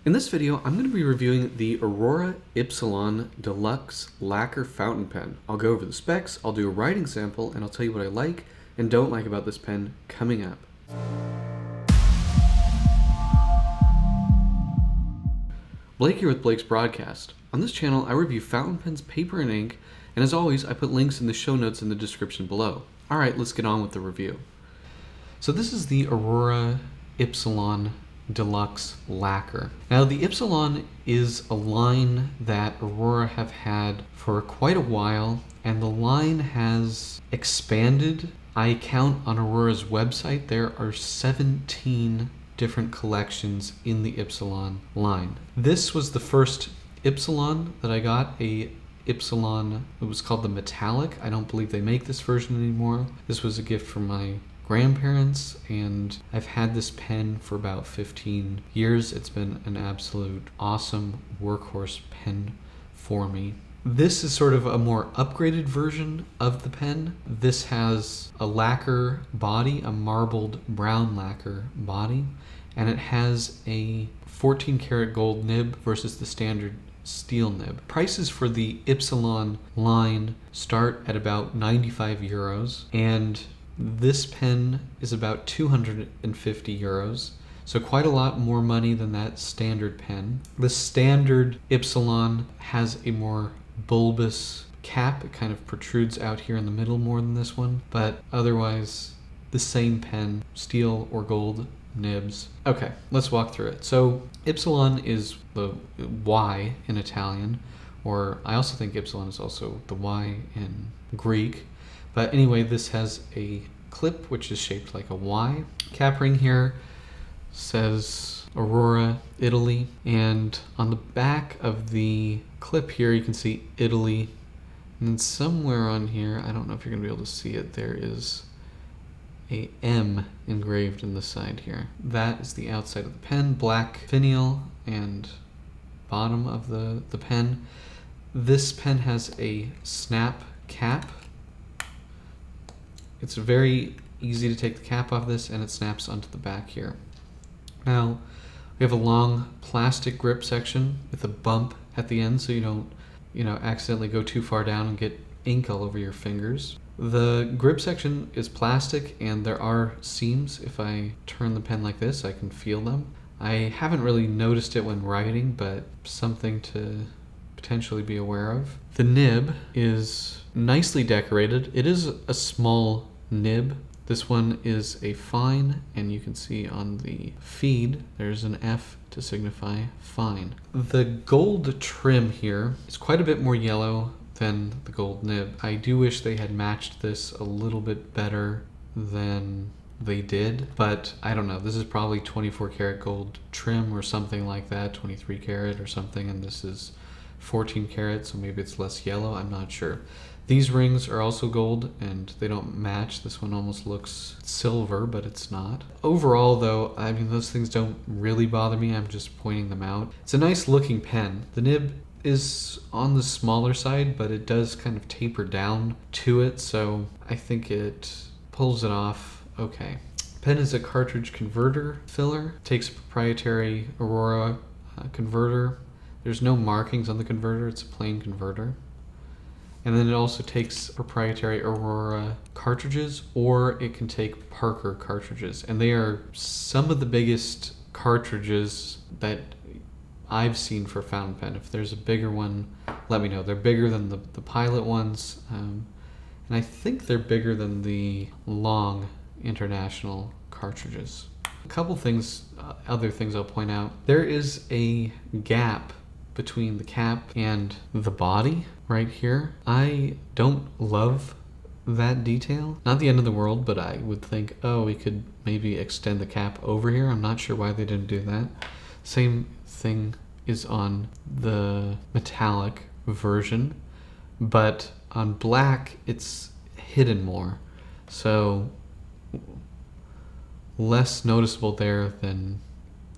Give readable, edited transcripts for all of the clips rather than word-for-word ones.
In this video, I'm going to be reviewing the Aurora Ipsilon Deluxe Lacquer Fountain Pen. I'll go over the specs, I'll do a writing sample, and I'll tell you what I like and don't like about this pen coming up. Blake here with Blake's Broadcast. On this channel, I review fountain pens, paper, and ink, and as always, I put links in the show notes in the description below. Alright, let's get on with the review. So this is the Aurora Ipsilon Deluxe Lacquer. Now the Ipsilon is a line that Aurora have had for quite a while, and the line has expanded. I count on Aurora's website there are 17 different collections in the Ipsilon line. This was the first Ipsilon that I got, a Ipsilon, it was called the Metallic. I don't believe they make this version anymore. This was a gift from my grandparents, and I've had this pen for about 15 years. It's been an absolute awesome workhorse pen for me. This is sort of a more upgraded version of the pen. This has a lacquer body, a marbled brown lacquer body, and it has a 14 karat gold nib versus the standard steel nib. Prices for the Ipsilon line start at about 95 euros, and this pen is about 250 euros, so quite a lot more money than that standard pen. The standard Ipsilon has a more bulbous cap. It kind of protrudes out here in the middle more than this one, but otherwise the same pen, steel or gold nibs. Okay, let's walk through it. So Ipsilon is the Y in Italian, or I also think Ipsilon is also the Y in Greek. But anyway, this has a clip which is shaped like a Y. Cap ring here says Aurora, Italy. And on the back of the clip here, you can see Italy. And then somewhere on here, I don't know if you're going to be able to see it, there is a M engraved in the side here. That is the outside of the pen, black finial and bottom of the pen. This pen has a snap cap. It's very easy to take the cap off this, and it snaps onto the back here. Now, we have a long plastic grip section with a bump at the end so you don't, accidentally go too far down and get ink all over your fingers. The grip section is plastic, and there are seams. If I turn the pen like this, I can feel them. I haven't really noticed it when writing, but something to potentially be aware of. The nib is nicely decorated. It is a small nib. This one is a fine, and you can see on the feed there's an F to signify fine. The gold trim here is quite a bit more yellow than the gold nib. I do wish they had matched this a little bit better than they did, but I don't know. This is probably 24 karat gold trim or something like that, 23 karat or something, and this is 14 karat, so maybe it's less yellow. I'm not sure. These rings are also gold, and they don't match. This one almost looks silver, but it's not. Overall, though, I mean, those things don't really bother me. I'm just pointing them out. It's a nice looking pen. The nib is on the smaller side, but it does kind of taper down to it, so I think it pulls it off okay. Pen is a cartridge converter filler. It takes a proprietary Aurora converter. There's no markings on the converter, it's a plain converter. And then it also takes proprietary Aurora cartridges, or it can take Parker cartridges. And they are some of the biggest cartridges that I've seen for fountain pen. If there's a bigger one, let me know. They're bigger than the Pilot ones, and I think they're bigger than the long international cartridges. A couple things, other things I'll point out. There is a gap between the cap and the body right here. I don't love that detail. Not the end of the world, but I would think, oh, we could maybe extend the cap over here. I'm not sure why they didn't do that. Same thing is on the metallic version, but on black it's hidden more. So less noticeable there than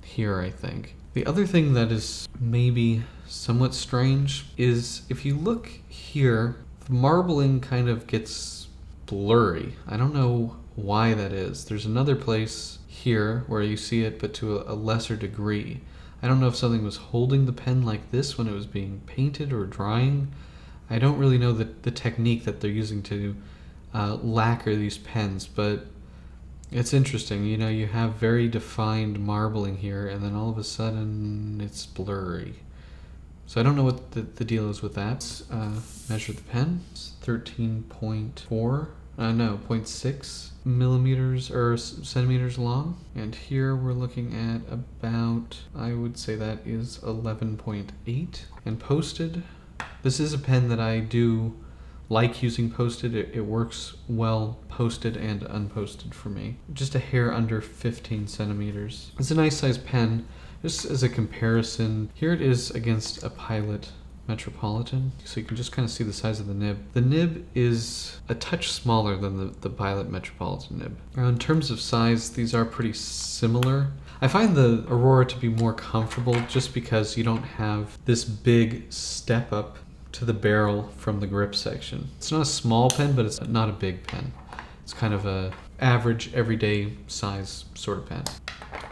here, I think. The other thing that is maybe somewhat strange is if you look here, the marbling kind of gets blurry. I don't know why that is. There's another place here where you see it, but to a lesser degree. I don't know if something was holding the pen like this when it was being painted or drying. I don't really know the technique that they're using to lacquer these pens, but it's interesting. You know, you have very defined marbling here, and then all of a sudden it's blurry. So I don't know what the deal is with that. Measure the pen. It's 13.4, no, 0.6 millimeters or centimeters long. And here we're looking at about, I would say that is 11.8. And posted. This is a pen that I do like using posted. It works well posted and unposted for me. Just a hair under 15 centimeters. It's a nice size pen. Just as a comparison, here it is against a Pilot Metropolitan. So you can just kind of see the size of the nib. The nib is a touch smaller than the Pilot Metropolitan nib. Now, in terms of size, these are pretty similar. I find the Aurora to be more comfortable just because you don't have this big step up to the barrel from the grip section. It's not a small pen, but it's not a big pen. It's kind of a average, everyday size sort of pen.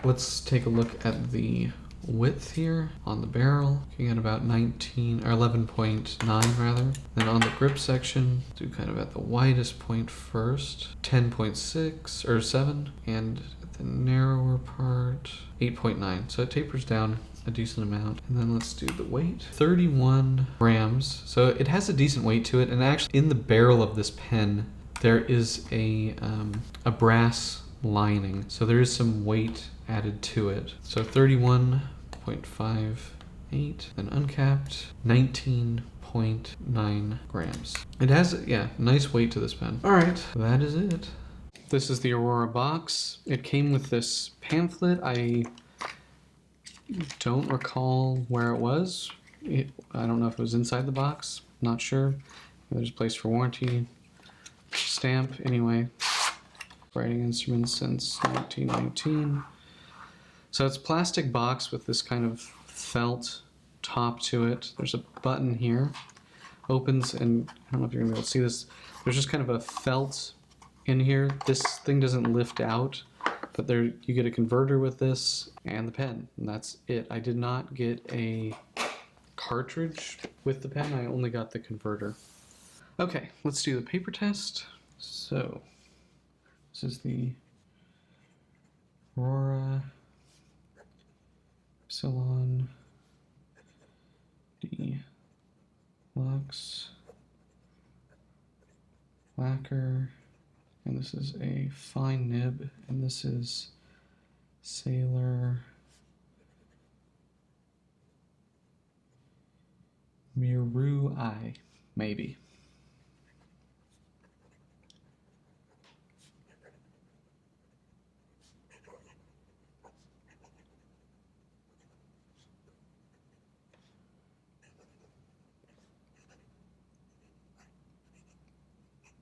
Let's take a look at the width here on the barrel, looking at about 19 or 11.9 rather. Then on the grip section, do kind of at the widest point first, 10.6 or 7, and at the narrower part, 8.9. So it tapers down a decent amount. And then let's do the weight, 31 grams. So it has a decent weight to it, and actually in the barrel of this pen there is a brass lining, so there is some weight added to it. So 31.58, then uncapped 19.9 grams. It has, yeah, nice weight to this pen. All right, that is it. This is the Aurora box. It came with this pamphlet. I don't recall where it was. I don't know if it was inside the box. Not sure. There's a place for warranty. Stamp, anyway. Writing instruments since 1919. So it's a plastic box with this kind of felt top to it. There's a button here. Opens, and I don't know if you're gonna be able to see this. There's just kind of a felt in here. This thing doesn't lift out, but there you get a converter with this and the pen, and that's it. I did not get a cartridge with the pen. I only got the converter. Okay, let's do the paper test. So, this is the Aurora Ipsilon Deluxe Lacquer, and this is a fine nib, and this is Sailor Miru Eye, maybe.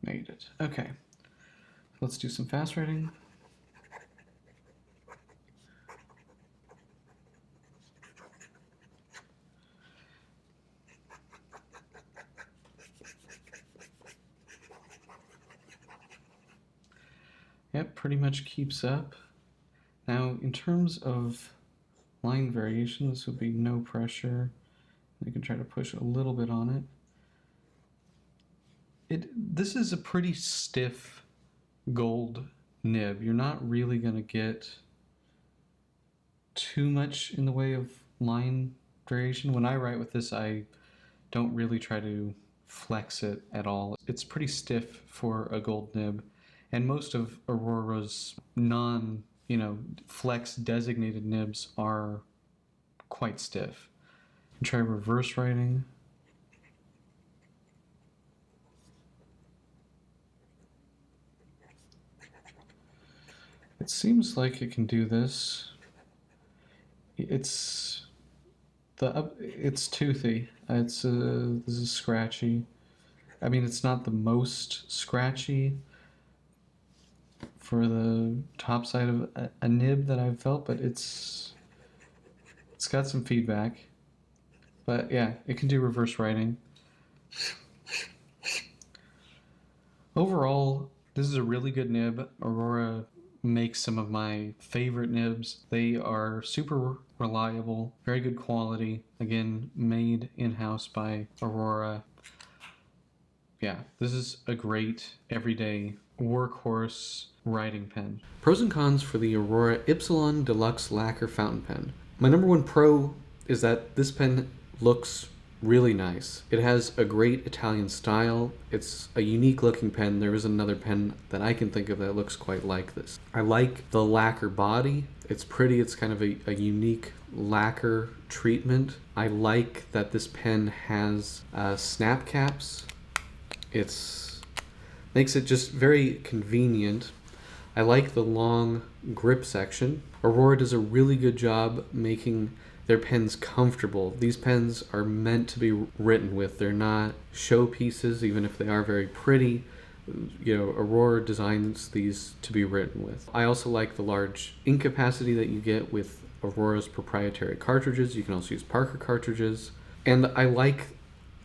Made it. Okay. Let's do some fast writing. Yep, pretty much keeps up. Now, in terms of line variation, this would be no pressure. You can try to push a little bit on it. This is a pretty stiff gold nib. You're not really going to get too much in the way of line variation. When I write with this, I don't really try to flex it at all. It's pretty stiff for a gold nib, and most of Aurora's flex designated nibs are quite stiff. And try reverse writing. It seems like it can do this. It's toothy. This is scratchy. I mean, it's not the most scratchy for the top side of a nib that I've felt, but it's got some feedback. But yeah, it can do reverse writing. Overall, this is a really good nib. Aurora makes some of my favorite nibs. They are super reliable, very good quality. Again, made in-house by Aurora. Yeah, this is a great everyday workhorse writing pen. Pros and cons for the Aurora Ipsilon Deluxe Lacquer fountain pen. My number one pro is that this pen looks really nice. It has a great Italian style. It's a unique looking pen. There is another pen that I can think of that looks quite like this. I like the lacquer body. It's pretty. It's kind of a unique lacquer treatment. I like that this pen has snap caps. It's makes it just very convenient. I like the long grip section. Aurora does a really good job making their pens comfortable. These pens are meant to be written with. They're not showpieces, even if they are very pretty. You know, Aurora designs these to be written with. I also like the large ink capacity that you get with Aurora's proprietary cartridges. You can also use Parker cartridges. And I like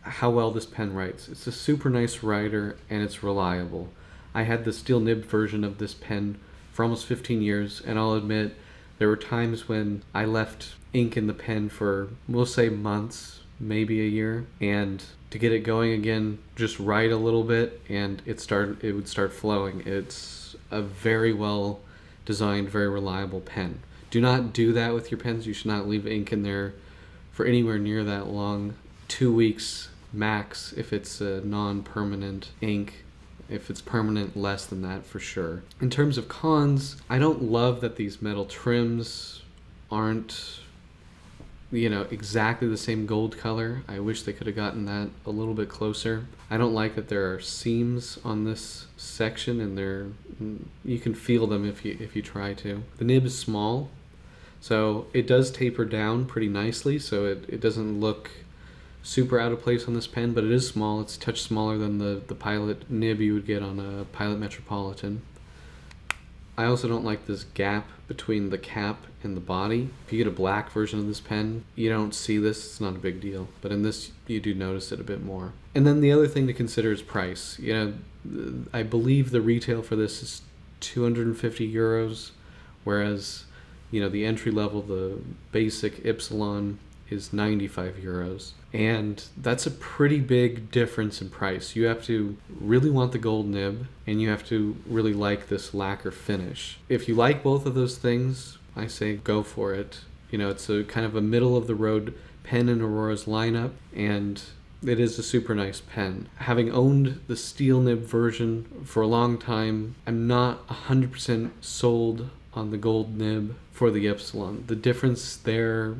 how well this pen writes. It's a super nice writer and it's reliable. I had the steel nib version of this pen for almost 15 years, and I'll admit there were times when I left ink in the pen for, we'll say, months, maybe a year, and to get it going again, just write a little bit and it would start flowing. It's a very well designed, very reliable pen. Do not do that with your pens. You should not leave ink in there for anywhere near that long. 2 weeks max if it's a non-permanent ink. If it's permanent, less than that for sure. In terms of cons, I don't love that these metal trims aren't, you know, exactly the same gold color. I wish they could have gotten that a little bit closer. I don't like that there are seams on this section, and you can feel them if you try to. The nib is small, so it does taper down pretty nicely, so it doesn't look super out of place on this pen, but it is small. It's a touch smaller than the Pilot nib you would get on a Pilot Metropolitan. I also don't like this gap between the cap and the body. If you get a black version of this pen, you don't see this. It's not a big deal, but in this you do notice it a bit more. And then the other thing to consider is price. You know, I believe the retail for this is 250 euros, whereas, you know, the entry level, the basic Ipsilon, is 95 euros. And that's a pretty big difference in price. You have to really want the gold nib, and you have to really like this lacquer finish. If you like both of those things, I say go for it. You know, it's a kind of a middle of the road pen in Aurora's lineup, and it is a super nice pen. Having owned the steel nib version for a long time, I'm not 100% sold on the gold nib for the Epsilon. The difference there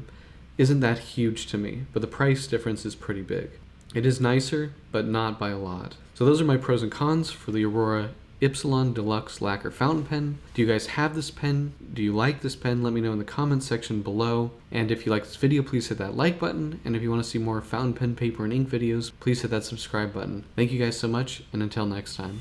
isn't that huge to me, but the price difference is pretty big. It is nicer, but not by a lot. So those are my pros and cons for the Aurora Ipsilon Deluxe Lacquer fountain pen. Do you guys have this pen? Do you like this pen? Let me know in the comments section below. And if you like this video, please hit that like button. And if you want to see more fountain pen, paper, and ink videos, please hit that subscribe button. Thank you guys so much, and until next time.